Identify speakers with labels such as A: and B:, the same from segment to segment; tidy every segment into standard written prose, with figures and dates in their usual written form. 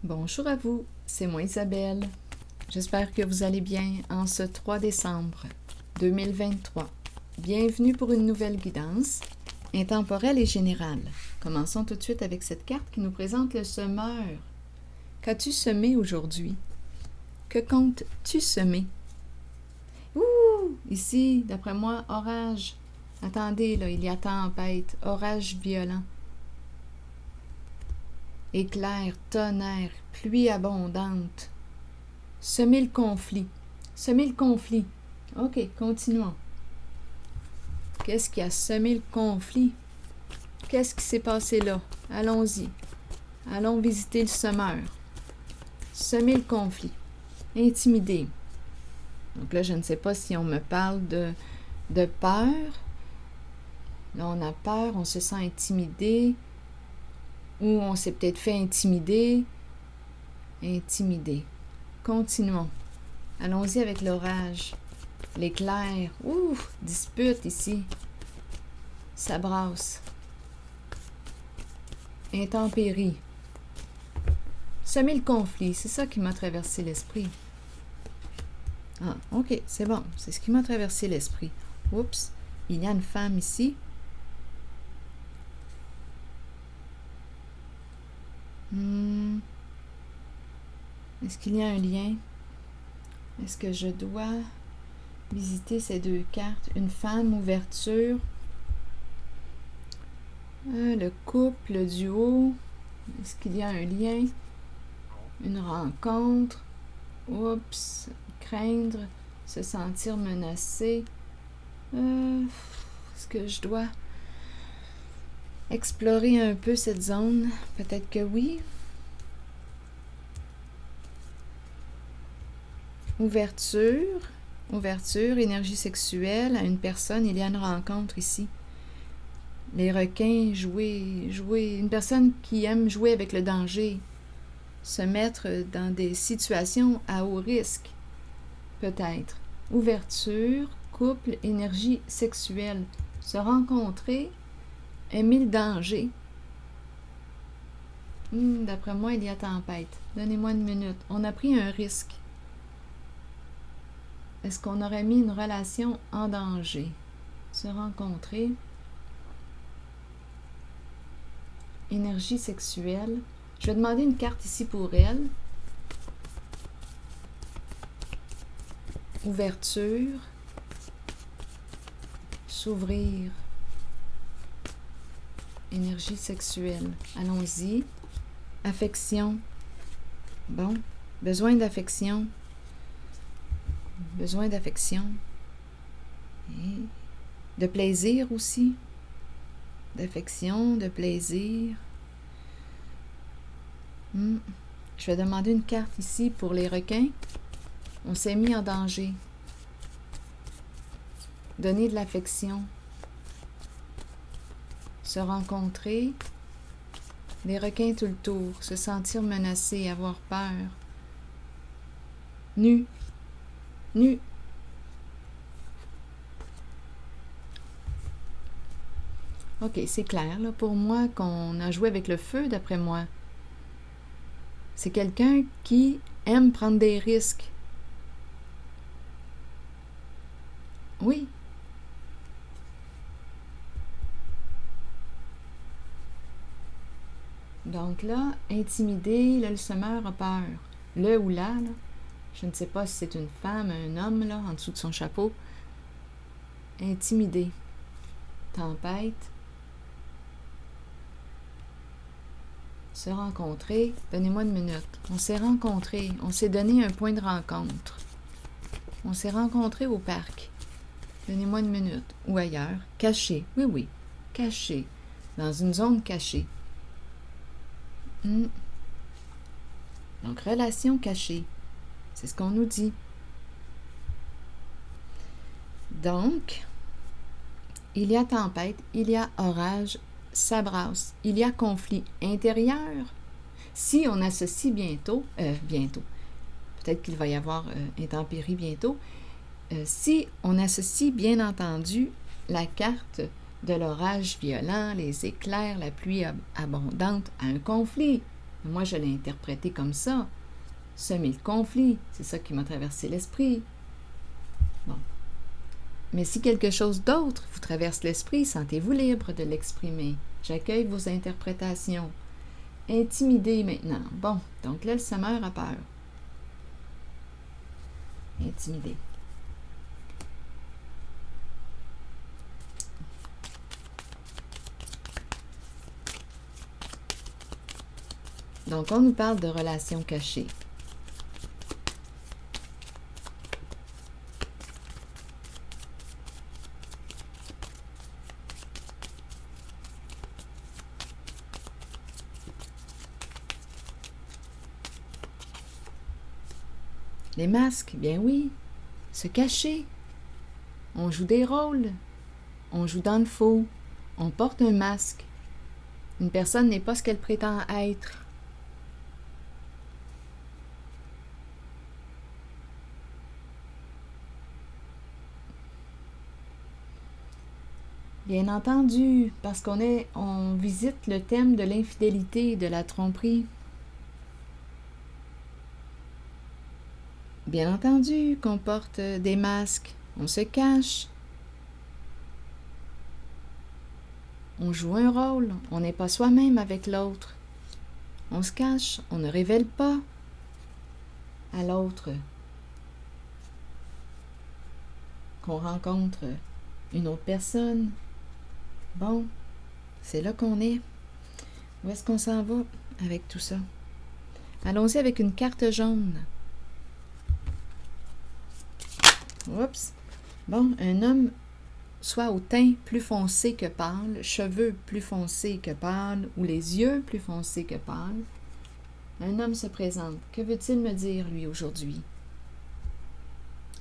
A: Bonjour à vous, c'est moi Isabelle. J'espère que vous allez bien en ce 3 décembre 2023. Bienvenue pour une nouvelle guidance intemporelle et générale. Commençons tout de suite avec cette carte qui nous présente le semeur. Qu'as-tu semé aujourd'hui? Que comptes-tu semer? Ouh! Ici, d'après moi, orage. Attendez, là, il y a tempête, orage violent. Éclair, tonnerre, pluie abondante. Semer le conflit. Semer le conflit. OK, continuons. Qu'est-ce qui a semé le conflit? Qu'est-ce qui s'est passé là? Allons-y. Allons visiter le semeur. Semer le conflit. Intimider. Donc là, je ne sais pas si on me parle de peur. Là, on a peur, on se sent intimidé. Ou on s'est peut-être fait intimider. Intimider. Continuons. Allons-y avec l'orage. L'éclair. Ouh, dispute ici. Ça brasse. Intempérie. Semer le conflit, c'est ça qui m'a traversé l'esprit. Ah, OK, c'est bon. C'est ce qui m'a traversé l'esprit. Oups, il y a une femme ici. Est-ce qu'il y a un lien? Est-ce que je dois visiter ces deux cartes? Une femme, ouverture. Le couple, le duo. Est-ce qu'il y a un lien? Une rencontre. Oups. Craindre. Se sentir menacé. Est-ce que je dois explorer un peu cette zone? Peut-être que oui. Ouverture, énergie sexuelle à une personne, il y a une rencontre ici. Les requins, jouer, une personne qui aime jouer avec le danger, se mettre dans des situations à haut risque, peut-être. Ouverture, couple, énergie sexuelle, se rencontrer, aimer le danger. D'après moi, il y a tempête. Donnez-moi une minute. On a pris un risque. Est-ce qu'on aurait mis une relation en danger? Se rencontrer. Énergie sexuelle. Je vais demander une carte ici pour elle. Ouverture. S'ouvrir. Énergie sexuelle. Allons-y. Affection. Bon. Besoin d'affection. Besoin d'affection. Et de plaisir aussi. D'affection, de plaisir. Je vais demander une carte ici pour les requins. On s'est mis en danger. Donner de l'affection. Se rencontrer. Les requins tout le tour. Se sentir menacé, avoir peur. Nu. Nu. OK, c'est clair, là, pour moi, qu'on a joué avec le feu, d'après moi. C'est quelqu'un qui aime prendre des risques. Oui. Donc là, intimidé, là, le semeur a peur. Le ou là, je ne sais pas si c'est une femme, un homme, là, en dessous de son chapeau. Intimidé. Tempête. Se rencontrer. Donnez-moi une minute. On s'est rencontrés. On s'est donné un point de rencontre. On s'est rencontrés au parc. Donnez-moi une minute. Ou ailleurs. Caché. Oui, oui. Caché. Dans une zone cachée. Donc, relation cachée. C'est ce qu'on nous dit. Donc, il y a tempête, il y a orage, ça brasse, il y a conflit intérieur. Si on associe bientôt, peut-être qu'il va y avoir intempérie bientôt, si on associe bien entendu la carte de l'orage violent, les éclairs, la pluie abondante à un conflit, Moi, je l'ai interprété comme ça. Semer le conflit, c'est ça qui m'a traversé l'esprit. Bon. Mais si quelque chose d'autre vous traverse l'esprit, sentez-vous libre de l'exprimer. J'accueille vos interprétations. Intimidé maintenant. Bon, donc là, le semeur a peur. Intimidé. Donc, on nous parle de relations cachées. Les masques, bien oui, se cacher. On joue des rôles. On joue dans le faux. On porte un masque. Une personne n'est pas ce qu'elle prétend être. Bien entendu, parce on visite le thème de l'infidélité et de la tromperie. Bien entendu qu'on porte des masques, on se cache, on joue un rôle, on n'est pas soi-même avec l'autre. On se cache, on ne révèle pas à l'autre qu'on rencontre une autre personne. Bon, c'est là qu'on est. Où est-ce qu'on s'en va avec tout ça? Allons-y avec une carte jaune. Oups. Bon, un homme soit au teint plus foncé que pâle, cheveux plus foncés que pâle, ou les yeux plus foncés que pâle. Un homme se présente. Que veut-il me dire, lui, aujourd'hui?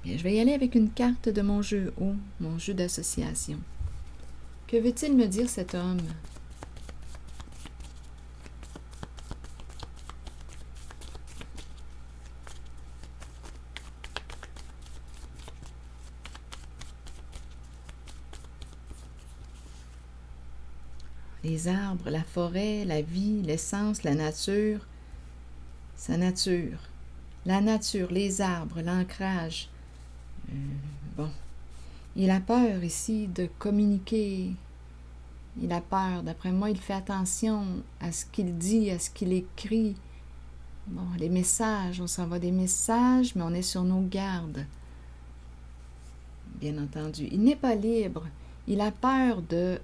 A: Bien, je vais y aller avec une carte de mon jeu haut, mon jeu d'association. Que veut-il me dire, cet homme? Les arbres, la forêt, la vie, l'essence, la nature, sa nature. La nature, les arbres, l'ancrage. Bon. Il a peur ici de communiquer. Il a peur. D'après moi, il fait attention à ce qu'il dit, à ce qu'il écrit. Bon, les messages, on s'envoie des messages, mais on est sur nos gardes. Bien entendu. Il n'est pas libre. Il a peur de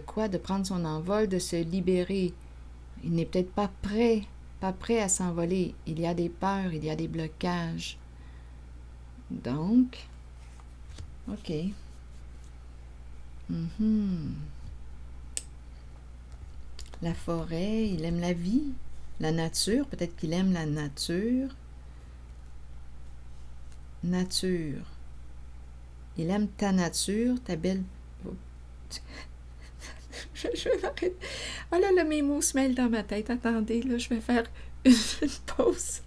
A: quoi? De prendre son envol, de se libérer. Il n'est peut-être pas prêt à s'envoler. Il y a des peurs, il y a des blocages. Donc, OK. La forêt, il aime la vie, la nature, peut-être qu'il aime la nature. Nature. Il aime ta nature, ta belle... je m'arrête. Oh là, mes mots se mêlent dans ma tête. Attendez, là, je vais faire une pause.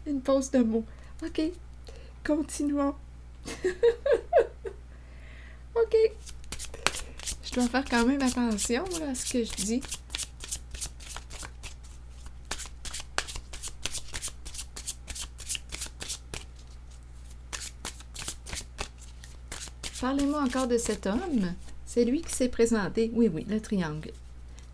A: Une pause de mots. OK. Continuons. OK. Je dois faire quand même attention là, à ce que je dis. Parlez-moi encore de cet homme. C'est lui qui s'est présenté. Oui, le triangle.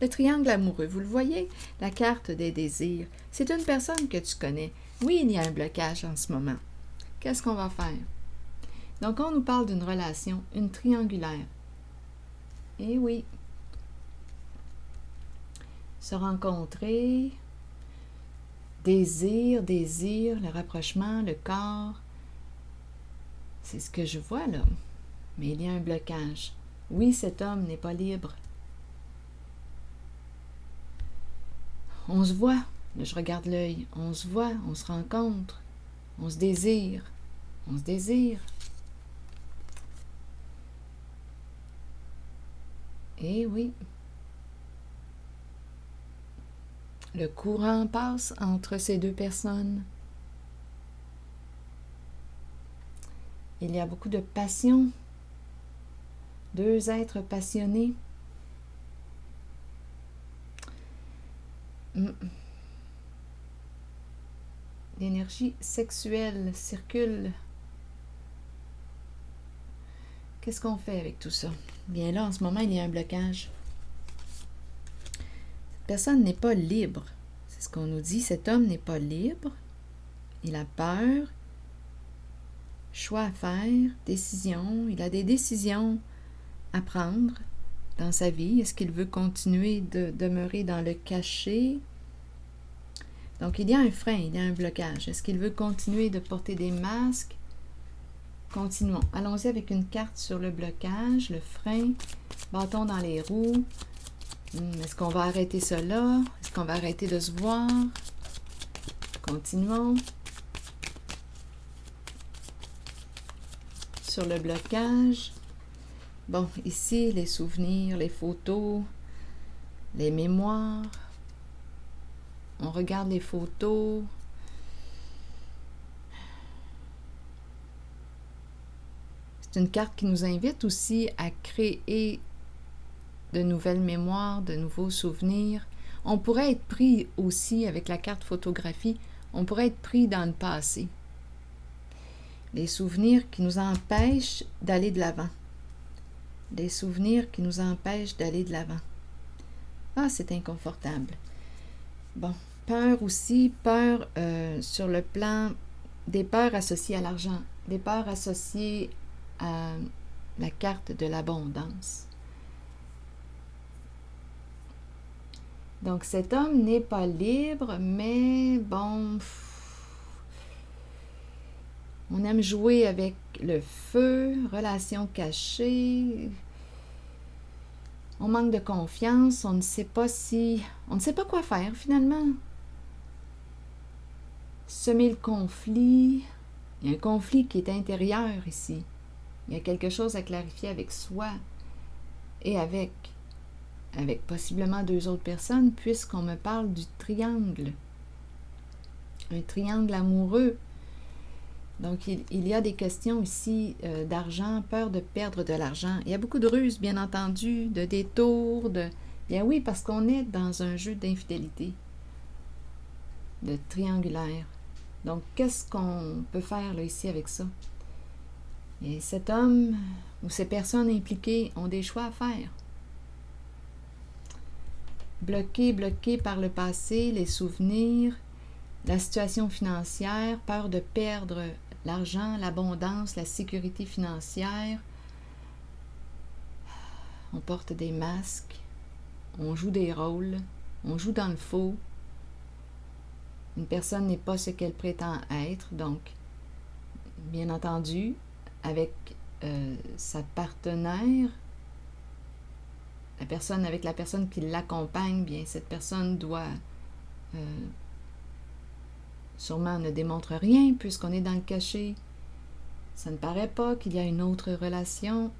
A: Le triangle amoureux, vous le voyez? La carte des désirs. C'est une personne que tu connais. Oui, il y a un blocage en ce moment. Qu'est-ce qu'on va faire? Donc, on nous parle d'une relation, une triangulaire. Eh oui. Se rencontrer, désir, le rapprochement, le corps. C'est ce que je vois là. Mais il y a un blocage. Oui, cet homme n'est pas libre. On se voit. Là, je regarde l'œil. On se voit, on se rencontre. On se désire. On se désire. Eh oui. Le courant passe entre ces deux personnes. Il y a beaucoup de passion. Deux êtres passionnés. l'énergie sexuelle circule. Qu'est-ce qu'on fait avec tout ça? Bien là, en ce moment, il y a un blocage. Cette personne n'est pas libre. C'est ce qu'on nous dit. Cet homme n'est pas libre. Il a peur. Choix à faire. Décision. Il a des décisions à prendre dans sa vie. Est-ce qu'il veut continuer de demeurer dans le cachet? Donc, il y a un frein, il y a un blocage. Est-ce qu'il veut continuer de porter des masques? Continuons. Allons-y avec une carte sur le blocage, le frein, bâton dans les roues. Est-ce qu'on va arrêter cela? Est-ce qu'on va arrêter de se voir? Continuons. Sur le blocage. Bon, ici, les souvenirs, les photos, les mémoires. On regarde les photos. C'est une carte qui nous invite aussi à créer de nouvelles mémoires, de nouveaux souvenirs. On pourrait être pris aussi avec la carte photographie, on pourrait être pris dans le passé. Les souvenirs qui nous empêchent d'aller de l'avant. Des souvenirs qui nous empêchent d'aller de l'avant. Ah, c'est inconfortable. Bon, peur aussi, peur sur le plan des peurs associées à l'argent, des peurs associées à la carte de l'abondance. Donc, cet homme n'est pas libre, mais bon, on aime jouer avec le feu, relations cachées. On manque de confiance, on ne sait pas quoi faire finalement. Semer le conflit. Il y a un conflit qui est intérieur ici. Il y a quelque chose à clarifier avec soi et avec possiblement 2 autres personnes, puisqu'on me parle du triangle. Un triangle amoureux. Donc, il y a des questions ici d'argent, peur de perdre de l'argent. Il y a beaucoup de ruses, bien entendu, de détours, Bien oui, parce qu'on est dans un jeu d'infidélité, de triangulaire. Donc, qu'est-ce qu'on peut faire là, ici avec ça? Et cet homme ou ces personnes impliquées ont des choix à faire. Bloqués par le passé, les souvenirs, la situation financière, peur de perdre l'argent, l'abondance, la sécurité financière. On porte des masques, on joue des rôles, on joue dans le faux. Une personne n'est pas ce qu'elle prétend être, donc, bien entendu, avec sa partenaire, avec la personne qui l'accompagne, bien, cette personne doit sûrement ne démontre rien puisqu'on est dans le cachet. Ça ne paraît pas qu'il y a une autre relation.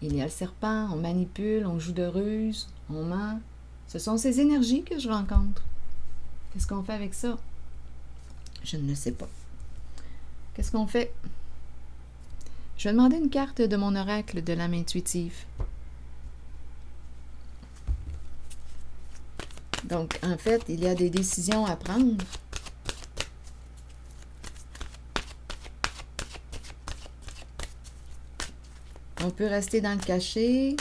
A: Il y a le serpent, on manipule, on joue de ruse, on ment. Ce sont ces énergies que je rencontre. Qu'est-ce qu'on fait avec ça? Je ne le sais pas. Qu'est-ce qu'on fait? Je vais demander une carte de mon oracle de l'âme intuitive. Donc, en fait, il y a des décisions à prendre. On peut rester dans le cachet,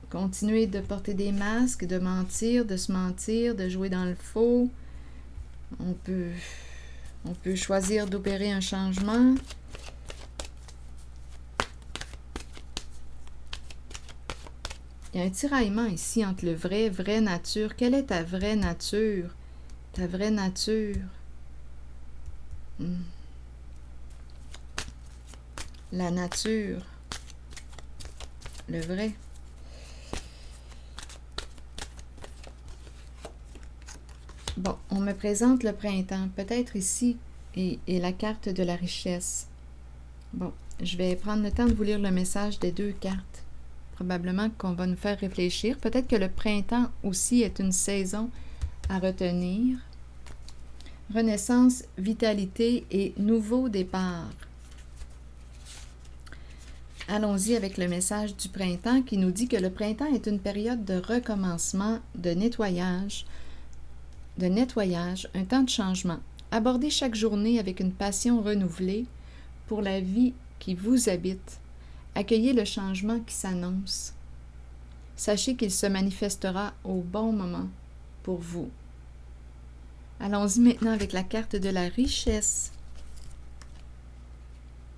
A: continuer de porter des masques, de mentir, de se mentir, de jouer dans le faux. On peut choisir d'opérer un changement. Il y a un tiraillement ici entre le vraie nature. Quelle est ta vraie nature? Ta vraie nature. La nature. Le vrai. Bon, on me présente le printemps. Peut-être ici et la carte de la richesse. Bon, je vais prendre le temps de vous lire le message des 2 cartes. Probablement qu'on va nous faire réfléchir. Peut-être que le printemps aussi est une saison à retenir. Renaissance, vitalité et nouveau départ. Allons-y avec le message du printemps qui nous dit que le printemps est une période de recommencement, de nettoyage, de nettoyage, un temps de changement. Abordez chaque journée avec une passion renouvelée pour la vie qui vous habite. Accueillez le changement qui s'annonce. Sachez qu'il se manifestera au bon moment pour vous. Allons-y maintenant avec la carte de la richesse.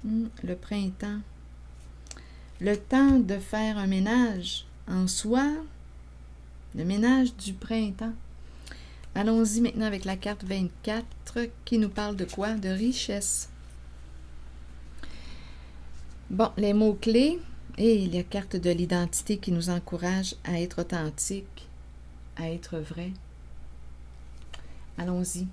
A: Le printemps. Le temps de faire un ménage en soi. Le ménage du printemps. Allons-y maintenant avec la carte 24 qui nous parle de quoi? De richesse. Bon, les mots-clés et la carte de l'identité qui nous encourage à être authentique, à être vrai. Allons-y.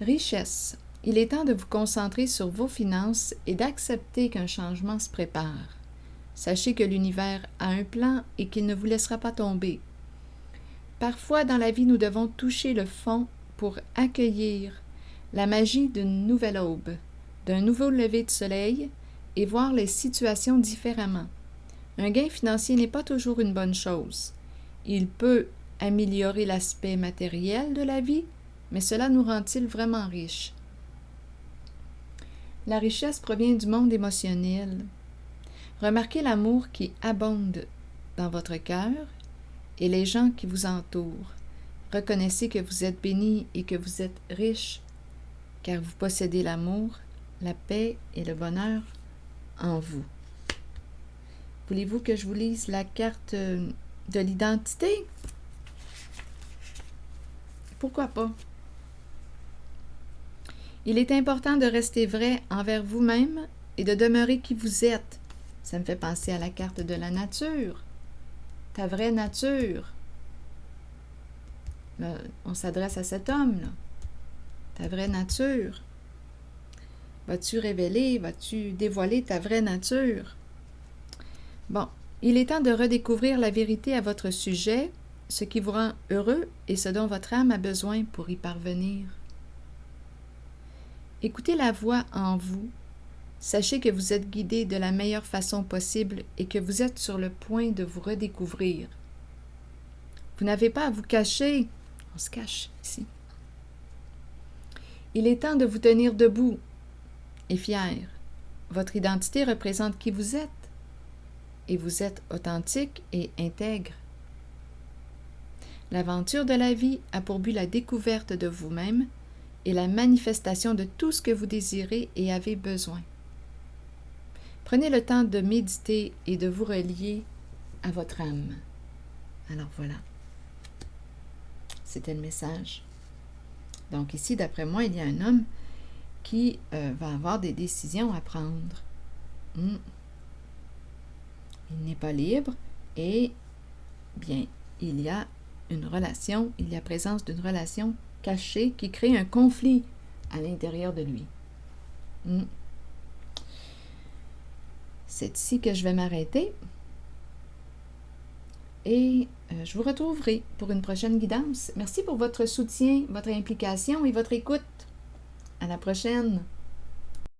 A: Richesse. Il est temps de vous concentrer sur vos finances et d'accepter qu'un changement se prépare. Sachez que l'univers a un plan et qu'il ne vous laissera pas tomber. Parfois, dans la vie, nous devons toucher le fond pour accueillir la magie d'une nouvelle aube, d'un nouveau lever de soleil et voir les situations différemment. Un gain financier n'est pas toujours une bonne chose. Il peut améliorer l'aspect matériel de la vie, mais cela nous rend-il vraiment riches? La richesse provient du monde émotionnel. Remarquez l'amour qui abonde dans votre cœur et les gens qui vous entourent. Reconnaissez que vous êtes béni et que vous êtes riche, car vous possédez l'amour, la paix et le bonheur en vous. Voulez-vous que je vous lise la carte de l'identité? Pourquoi pas? Il est important de rester vrai envers vous-même et de demeurer qui vous êtes. Ça me fait penser à la carte de la nature. Ta vraie nature. Là, on s'adresse à cet homme, là. Ta vraie nature. Vas-tu révéler, vas-tu dévoiler ta vraie nature? Bon, il est temps de redécouvrir la vérité à votre sujet, ce qui vous rend heureux et ce dont votre âme a besoin pour y parvenir. Écoutez la voix en vous. Sachez que vous êtes guidé de la meilleure façon possible et que vous êtes sur le point de vous redécouvrir. Vous n'avez pas à vous cacher. On se cache ici. Il est temps de vous tenir debout et fier. Votre identité représente qui vous êtes et vous êtes authentique et intègre. L'aventure de la vie a pour but la découverte de vous-même et la manifestation de tout ce que vous désirez et avez besoin. Prenez le temps de méditer et de vous relier à votre âme. Alors voilà, c'était le message. Donc ici, d'après moi, il y a un homme qui va avoir des décisions à prendre. Il n'est pas libre et, bien, il y a une relation, il y a présence d'une relation cachée qui crée un conflit à l'intérieur de lui. C'est ici que je vais m'arrêter et je vous retrouverai pour une prochaine guidance. Merci pour votre soutien, votre implication et votre écoute. À la prochaine!